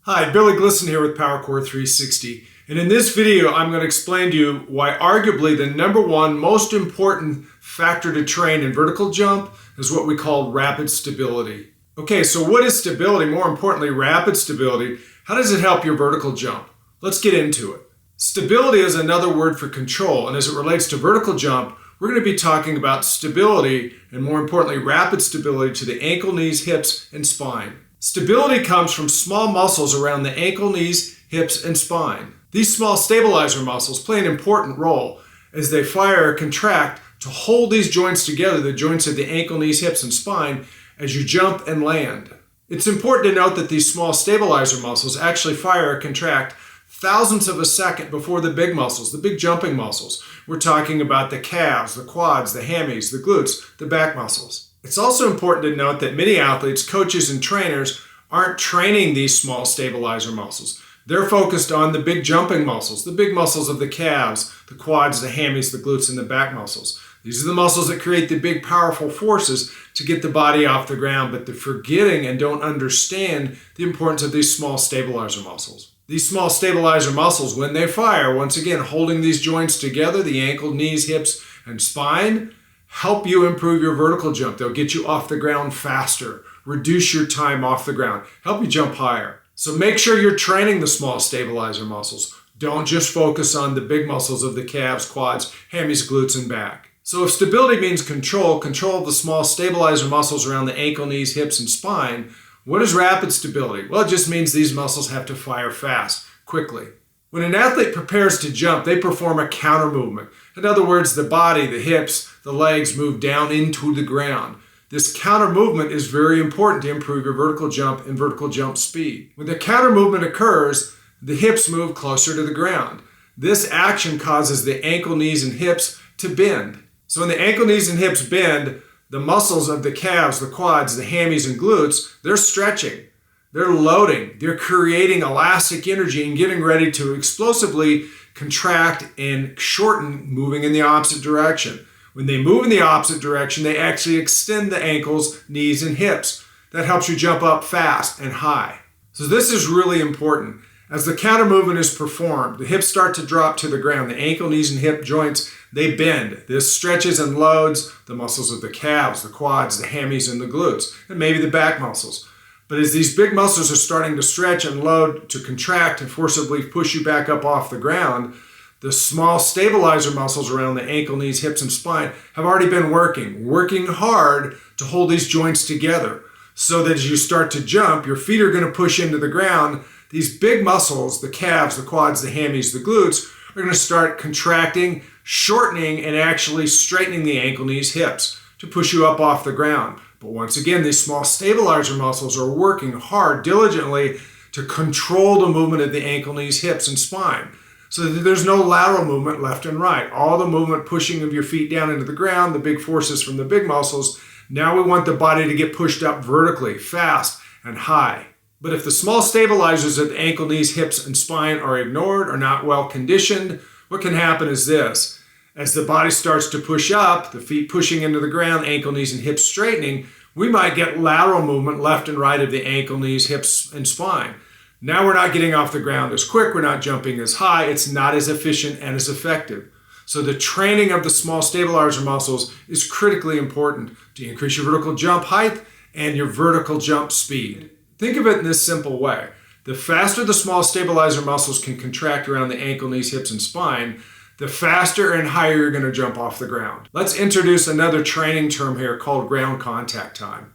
Hi, Billy Glisan here with Powercore 360, and in this video I'm going to explain to you why arguably the number one most important factor to train in vertical jump is what we call rapid stability. Okay, so what is stability? More importantly, rapid stability. How does it help your vertical jump? Let's get into it. Stability is another word for control, and as it relates to vertical jump, we're going to be talking about stability and more importantly rapid stability to the ankle, knees, hips, and spine. Stability comes from small muscles around the ankle, knees, hips, and spine. These small stabilizer muscles play an important role as they fire or contract to hold these joints together, the joints of the ankle, knees, hips, and spine, as you jump and land. It's important to note that these small stabilizer muscles actually fire or contract thousandths of a second before the big muscles, the big jumping muscles. We're talking about the calves, the quads, the hammies, the glutes, the back muscles. It's also important to note that many athletes, coaches, and trainers aren't training these small stabilizer muscles. They're focused on the big jumping muscles, the big muscles of the calves, the quads, the hammies, the glutes, and the back muscles. These are the muscles that create the big, powerful forces to get the body off the ground, but they're forgetting and don't understand the importance of these small stabilizer muscles. These small stabilizer muscles, when they fire, once again, holding these joints together, the ankle, knees, hips, and spine, help you improve your vertical jump. They'll get you off the ground faster, reduce your time off the ground, help you jump higher. So make sure you're training the small stabilizer muscles. Don't just focus on the big muscles of the calves, quads, hammies, glutes, and back. So if stability means control of the small stabilizer muscles around the ankle, knees, hips, and spine, what is rapid stability? Well, it just means these muscles have to fire fast, quickly. When an athlete prepares to jump, they perform a counter movement. In other words, the body, the hips, the legs move down into the ground. This counter movement is very important to improve your vertical jump and vertical jump speed. When the counter movement occurs, the hips move closer to the ground. This action causes the ankle, knees, and hips to bend. So when the ankle, knees, and hips bend, the muscles of the calves, the quads, the hammies, and glutes, they're stretching. They're loading, they're creating elastic energy and getting ready to explosively contract and shorten, moving in the opposite direction. When they move in the opposite direction, they actually extend the ankles, knees, and hips. That helps you jump up fast and high. So this is really important. As the counter movement is performed, the hips start to drop to the ground. The ankle, knees, and hip joints, they bend. This stretches and loads the muscles of the calves, the quads, the hammies, and the glutes, and maybe the back muscles. But as these big muscles are starting to stretch and load to contract and forcibly push you back up off the ground, the small stabilizer muscles around the ankle, knees, hips, and spine have already been working hard to hold these joints together so that as you start to jump, your feet are going to push into the ground. These big muscles, the calves, the quads, the hammies, the glutes, are going to start contracting, shortening, and actually straightening the ankle, knees, hips to push you up off the ground. But once again, these small stabilizer muscles are working hard, diligently, to control the movement of the ankle, knees, hips, and spine. So that there's no lateral movement left and right. All the movement pushing of your feet down into the ground, the big forces from the big muscles. Now we want the body to get pushed up vertically, fast and high. But if the small stabilizers of the ankle, knees, hips, and spine are ignored or not well conditioned, what can happen is this. As the body starts to push up, the feet pushing into the ground, ankle, knees, and hips straightening, we might get lateral movement left and right of the ankle, knees, hips, and spine. Now we're not getting off the ground as quick, we're not jumping as high, it's not as efficient and as effective. So the training of the small stabilizer muscles is critically important to increase your vertical jump height and your vertical jump speed. Think of it in this simple way. The faster the small stabilizer muscles can contract around the ankle, knees, hips, and spine, the faster and higher you're going to jump off the ground. Let's introduce another training term here called ground contact time.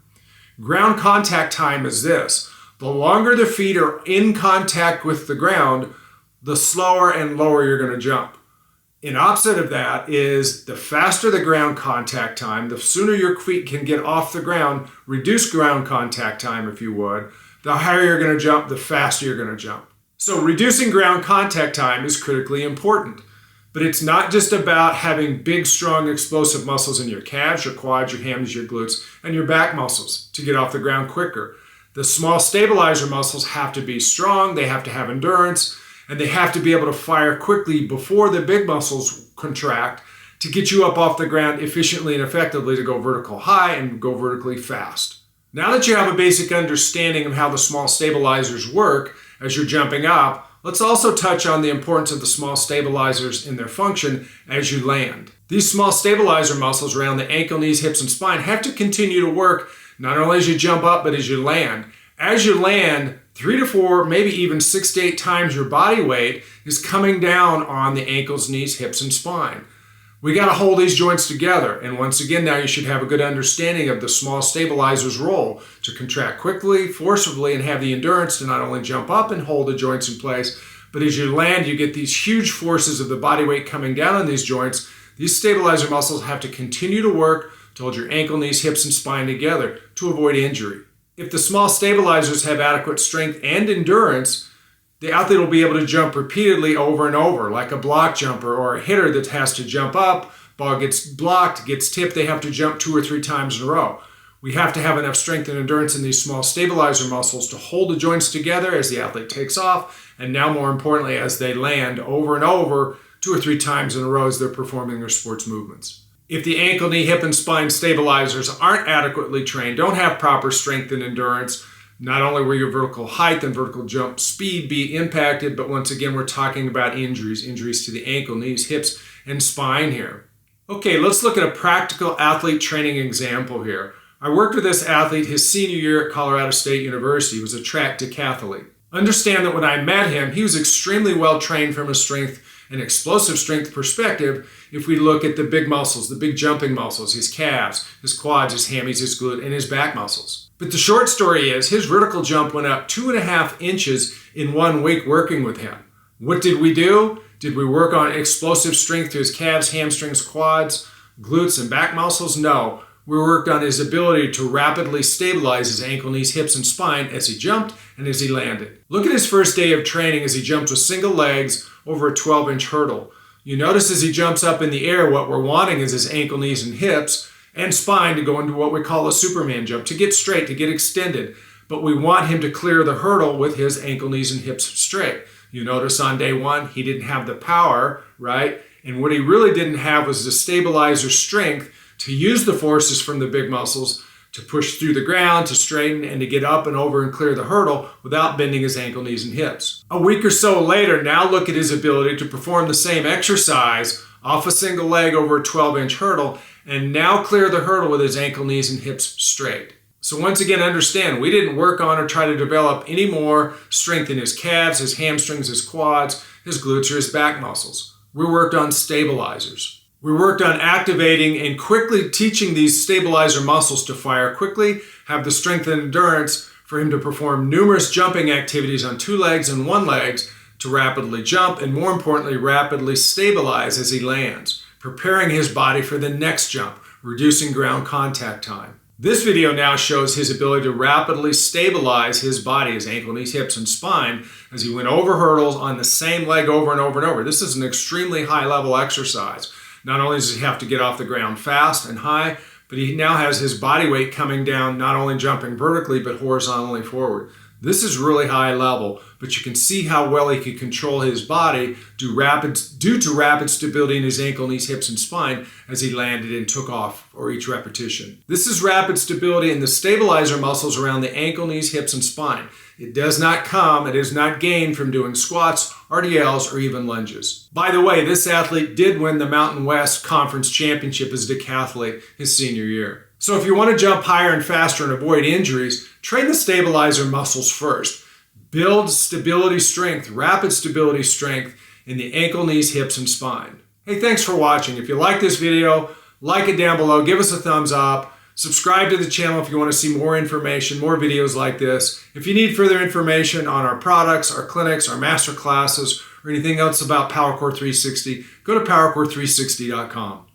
Ground contact time is this. The longer the feet are in contact with the ground, the slower and lower you're going to jump. In opposite of that is the faster the ground contact time, the sooner your feet can get off the ground, reduce ground contact time if you would, the higher you're going to jump, the faster you're going to jump. So reducing ground contact time is critically important. But it's not just about having big, strong, explosive muscles in your calves, your quads, your hammies, your glutes, and your back muscles to get off the ground quicker. The small stabilizer muscles have to be strong, they have to have endurance, and they have to be able to fire quickly before the big muscles contract to get you up off the ground efficiently and effectively to go vertical high and go vertically fast. Now that you have a basic understanding of how the small stabilizers work as you're jumping up, let's also touch on the importance of the small stabilizers in their function as you land. These small stabilizer muscles around the ankle, knees, hips, and spine have to continue to work not only as you jump up, but as you land. As you land, 3 to 4, maybe even 6 to 8 times your body weight is coming down on the ankles, knees, hips, and spine. We got to hold these joints together. And once again, now you should have a good understanding of the small stabilizer's role to contract quickly, forcibly, and have the endurance to not only jump up and hold the joints in place, but as you land, you get these huge forces of the body weight coming down on these joints. These stabilizer muscles have to continue to work to hold your ankle, knees, hips, and spine together to avoid injury. If the small stabilizers have adequate strength and endurance, the athlete will be able to jump repeatedly over and over, like a block jumper or a hitter that has to jump up, ball gets blocked, gets tipped, they have to jump 2 or 3 times in a row. We have to have enough strength and endurance in these small stabilizer muscles to hold the joints together as the athlete takes off, and now more importantly, as they land over and over 2 or 3 times in a row as they're performing their sports movements. If the ankle, knee, hip, and spine stabilizers aren't adequately trained, don't have proper strength and endurance, not only will your vertical height and vertical jump speed be impacted, but once again, we're talking about injuries to the ankle, knees, hips, and spine here. Okay, let's look at a practical athlete training example here. I worked with this athlete his senior year at Colorado State University. He was a track decathlete. Understand that when I met him, he was extremely well trained from a strength and explosive strength perspective. If we look at the big muscles, the big jumping muscles, his calves, his quads, his hammies, his glute, and his back muscles. But the short story is his vertical jump went up 2.5 inches in 1 week working with him. What did we do? Did we work on explosive strength to his calves, hamstrings, quads, glutes, and back muscles? No. We worked on his ability to rapidly stabilize his ankle, knees, hips, and spine as he jumped and as he landed. Look at his first day of training as he jumped with single legs over a 12-inch hurdle. You notice as he jumps up in the air, what we're wanting is his ankle, knees, and hips and spine to go into what we call a Superman jump, to get straight, to get extended. But we want him to clear the hurdle with his ankle, knees, and hips straight. You notice on day 1, he didn't have the power, right? And what he really didn't have was the stabilizer strength to use the forces from the big muscles to push through the ground, to straighten, and to get up and over and clear the hurdle without bending his ankle, knees, and hips. A week or so later, now look at his ability to perform the same exercise off a single leg over a 12-inch hurdle, and now clear the hurdle with his ankle, knees, and hips straight. So once again, understand, we didn't work on or try to develop any more strength in his calves, his hamstrings, his quads, his glutes, or his back muscles. We worked on stabilizers. We worked on activating and quickly teaching these stabilizer muscles to fire quickly, have the strength and endurance for him to perform numerous jumping activities on 2 legs and 1 leg, to rapidly jump, and more importantly, rapidly stabilize as he lands, preparing his body for the next jump, reducing ground contact time. This video now shows his ability to rapidly stabilize his body, his ankle, knees, hips, and spine as he went over hurdles on the same leg over and over and over. This is an extremely high-level exercise. Not only does he have to get off the ground fast and high, but he now has his body weight coming down, not only jumping vertically, but horizontally forward. This is really high level, but you can see how well he could control his body due to rapid stability in his ankle, knees, hips, and spine as he landed and took off for each repetition. This is rapid stability in the stabilizer muscles around the ankle, knees, hips, and spine. It is not gained from doing squats, RDLs, or even lunges. By the way, this athlete did win the Mountain West Conference Championship as a decathlete his senior year. So if you want to jump higher and faster and avoid injuries, train the stabilizer muscles first. Build stability strength, rapid stability strength in the ankle, knees, hips, and spine. Hey, thanks for watching. If you like this video, like it down below, give us a thumbs up. Subscribe to the channel if you want to see more information, more videos like this. If you need further information on our products, our clinics, our master classes, or anything else about Powercore 360, go to powercore360.com.